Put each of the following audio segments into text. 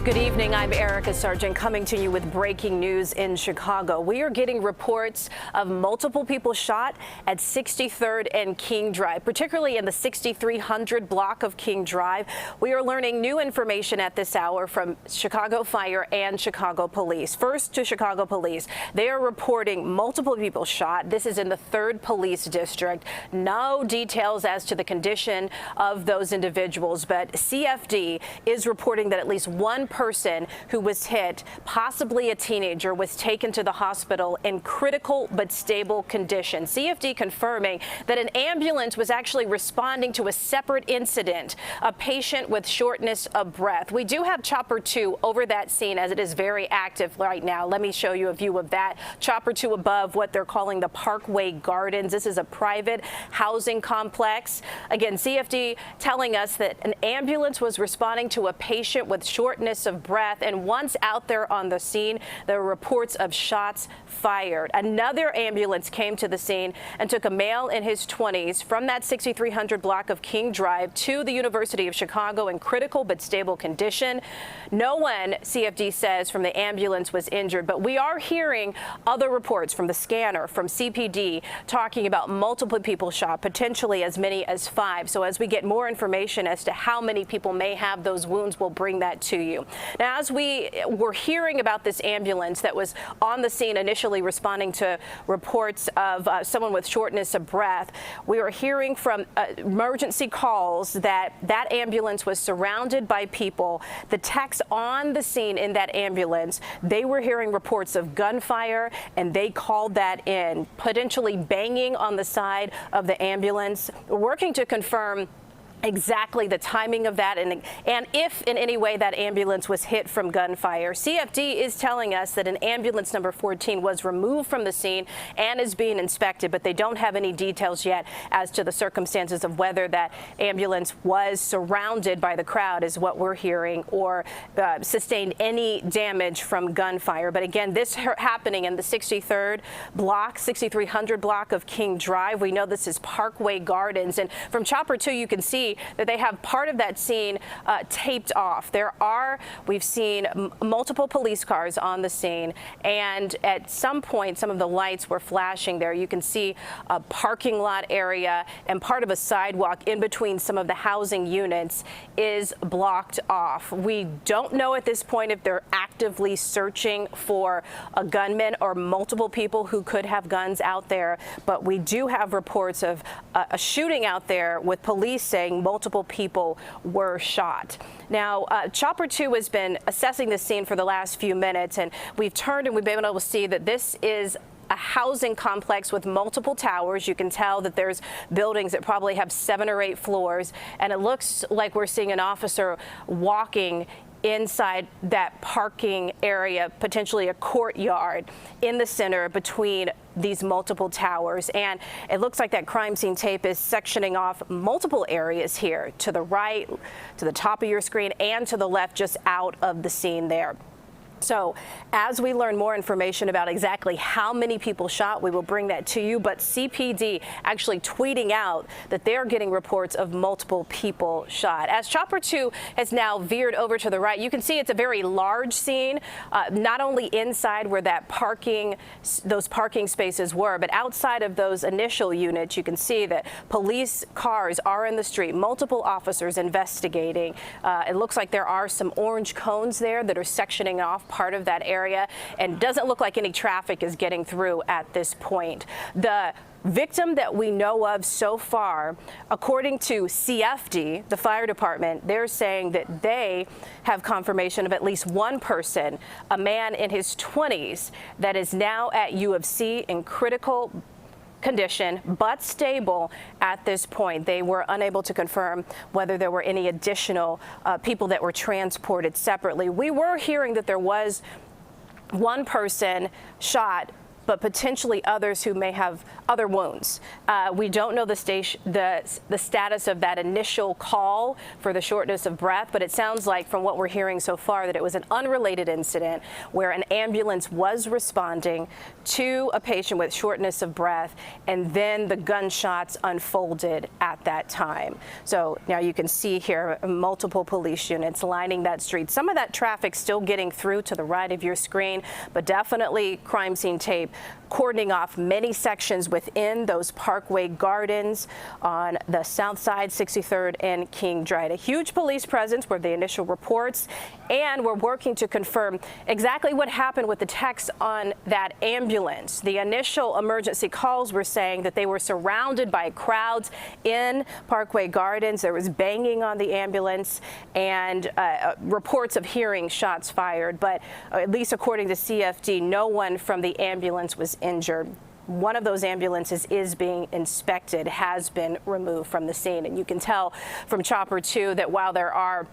Good evening. I'm Irika Sargent coming to you with breaking news in Chicago. We are getting reports of multiple people shot at 63rd and King Drive, particularly in the 6300 block of King Drive. We are learning new information at this hour from Chicago Fire and Chicago Police. First to Chicago Police. They are reporting multiple people shot. This is in the 3rd Police District. No details as to the condition of those individuals, but CFD is reporting that at least one person who was hit, possibly a teenager, was taken to the hospital in critical but stable condition. CFD confirming that an ambulance was actually responding to a separate incident, a patient with shortness of breath. We do have Chopper 2 over that scene as it is very active right now. Let me show you a view of that. Chopper 2 above what they're calling the Parkway Gardens. This is a private housing complex. Again, CFD telling us that an ambulance was responding to a patient with shortness of breath, and once out there on the scene, there were reports of shots fired. Another ambulance came to the scene and took a male in his 20s from that 6300 block of King Drive to the University of Chicago in critical but stable condition. No one, CFD says, from the ambulance was injured, but we are hearing other reports from the scanner, from CPD, talking about multiple people shot, potentially as many as 5. So as we get more information as to how many people may have those wounds, we'll bring that to you. Now, as we were hearing about this ambulance that was on the scene initially responding to reports of someone with shortness of breath, we were hearing from emergency calls that that ambulance was surrounded by people. The techs on the scene in that ambulance, they were hearing reports of gunfire, and they called that in, potentially banging on the side of the ambulance. We're working to confirm exactly the timing of that and if in any way that ambulance was hit from gunfire. CFD is telling us that an ambulance number 14 was removed from the scene and is being inspected, but they don't have any details yet as to the circumstances of whether that ambulance was surrounded by the crowd, is what we're hearing, or sustained any damage from gunfire. But again, this happening in the 63rd block, 6300 block of King Drive. We know this is Parkway Gardens, and from Chopper 2 you can see that they have part of that scene taped off. We've seen multiple police cars on the scene, and at some point some of the lights were flashing there. You can see a parking lot area, and part of a sidewalk in between some of the housing units is blocked off. We don't know at this point if they're actively searching for a gunman or multiple people who could have guns out there, but we do have reports of a shooting out there, with police saying multiple people were shot. Now, Chopper 2 has been assessing the scene for the last few minutes, and we've turned and we've been able to see that this is a housing complex with multiple towers. You can tell that there's buildings that probably have 7 or 8 floors, and it looks like we're seeing an officer walking inside that parking area, potentially a courtyard in the center between these multiple towers. And it looks like that crime scene tape is sectioning off multiple areas here, to the right, to the top of your screen, and to the left, just out of the scene there. So as we learn more information about exactly how many people shot, we will bring that to you. But CPD actually tweeting out that they're getting reports of multiple people shot. As Chopper 2 has now veered over to the right, you can see it's a very large scene, not only inside where those parking spaces were, but outside of those initial units. You can see that police cars are in the street, multiple officers investigating. It looks like there are some orange cones there that are sectioning off part of that area, and doesn't look like any traffic is getting through at this point. The victim that we know of so far, according to CFD, the fire department, they're saying that they have confirmation of at least one person, a man in his 20s, that is now at U of C in critical condition but stable at this point. They were unable to confirm whether there were any additional people that were transported separately. We were hearing that there was one person shot but potentially others who may have other wounds. We don't know the status of that initial call for the shortness of breath, but it sounds like from what we're hearing so far that it was an unrelated incident where an ambulance was responding to a patient with shortness of breath, and then the gunshots unfolded at that time. So now you can see here multiple police units lining that street. Some of that traffic still getting through to the right of your screen, but definitely crime scene tape cordoning off many sections within those Parkway Gardens on the south side, 63rd and King Drive. A huge police presence were the initial reports, and we're working to confirm exactly what happened with the text on that ambulance. The initial emergency calls were saying that they were surrounded by crowds in Parkway Gardens. There was banging on the ambulance and reports of hearing shots fired, but at least according to CFD, no one from the ambulance was injured. One of those ambulances is being inspected, has been removed from the scene. And you can tell from Chopper 2 that while there are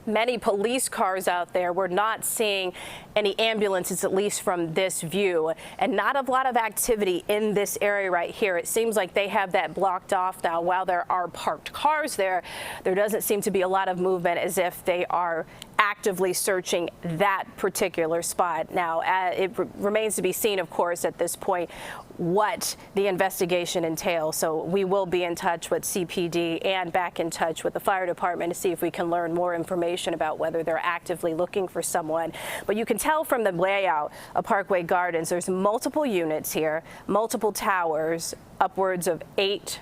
many police cars out there, we're not seeing any ambulances, at least from this view, and not a lot of activity in this area right here. It seems like they have that blocked off now. While there are parked cars there, there doesn't seem to be a lot of movement, as if they are actively searching that particular spot. Now, it remains to be seen, of course, at this point, what the investigation entails. So we will be in touch with CPD and back in touch with the fire department to see if we can learn more information about whether they're actively looking for someone. But you can tell from the layout of Parkway Gardens, there's multiple units here, multiple towers, upwards of 8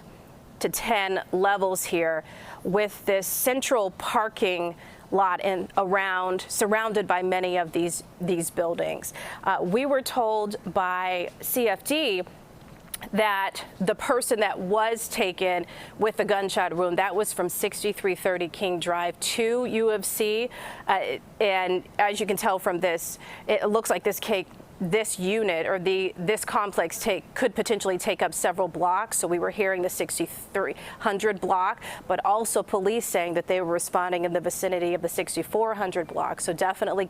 to 10 levels here, with this central parking lot and around, surrounded by many of these buildings. We were told by CFD that the person that was taken with the gunshot wound, that was from 6330 King Drive to UFC. And as you can tell from this, it looks like this unit or this complex could potentially take up several blocks. So we were hearing the 6300 block, but also police saying that they were responding in the vicinity of the 6400 block. So definitely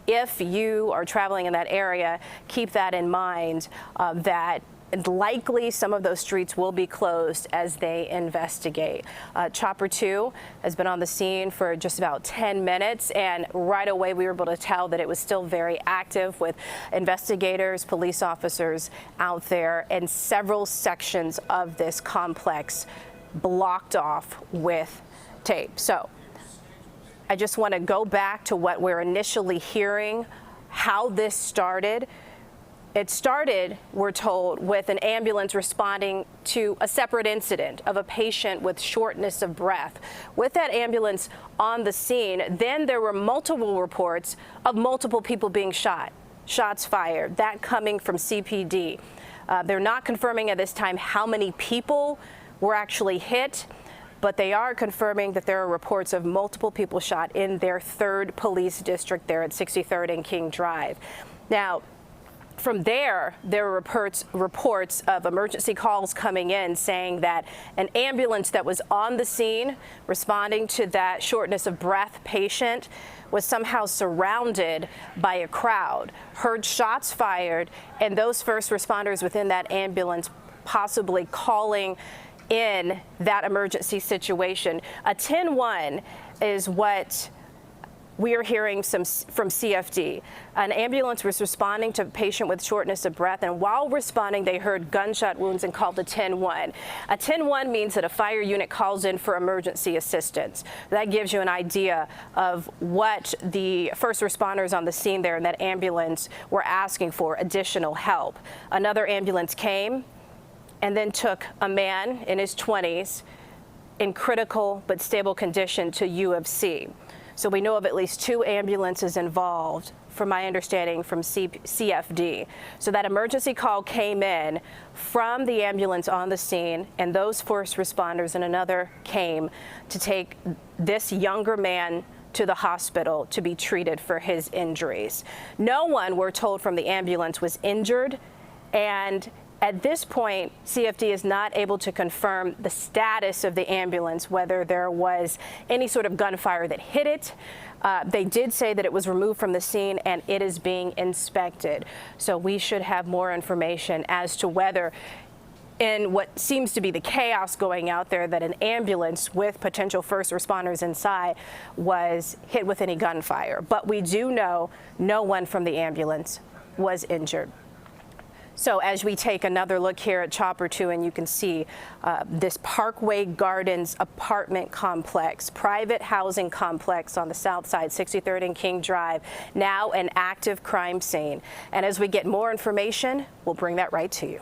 if you are traveling in that area, keep that in mind, that likely some of those streets will be closed as they investigate. Chopper 2 has been on the scene for just about 10 minutes, and right away we were able to tell that it was still very active, with investigators, police officers out there, and several sections of this complex blocked off with tape. So I just want to go back to what we're initially hearing, how this started. It started, we're told, with an ambulance responding to a separate incident of a patient with shortness of breath. With that ambulance on the scene, then there were multiple reports of multiple people being shot, shots fired, that coming from CPD. They're not confirming at this time how many people were actually hit, but they are confirming that there are reports of multiple people shot in their 3rd police district there at 63rd and King Drive. Now, from there were reports of emergency calls coming in saying that an ambulance that was on the scene responding to that shortness of breath patient was somehow surrounded by a crowd, heard shots fired, and those first responders within that ambulance possibly calling in that emergency situation. A 10-1 is what we are hearing from CFD. An ambulance was responding to a patient with shortness of breath, and while responding, they heard gunshot wounds and called a 10-1. A 10-1 means that a fire unit calls in for emergency assistance. That gives you an idea of what the first responders on the scene there in that ambulance were asking for: additional help. Another ambulance came and then took a man in his 20s in critical but stable condition to UFC. So we know of at least 2 ambulances involved, from my understanding, from CFD. So that emergency call came in from the ambulance on the scene, and those first responders and another came to take this younger man to the hospital to be treated for his injuries. No one, we're told from the ambulance, was injured, and At this point, CFD is not able to confirm the status of the ambulance, whether there was any sort of gunfire that hit it. They did say that it was removed from the scene and it is being inspected. So we should have more information as to whether, in what seems to be the chaos going out there, that an ambulance with potential first responders inside was hit with any gunfire. But we do know no one from the ambulance was injured. So as we take another look here at Chopper 2, and you can see this Parkway Gardens apartment complex, private housing complex on the south side, 63rd and King Drive, now an active crime scene. And as we get more information, we'll bring that right to you.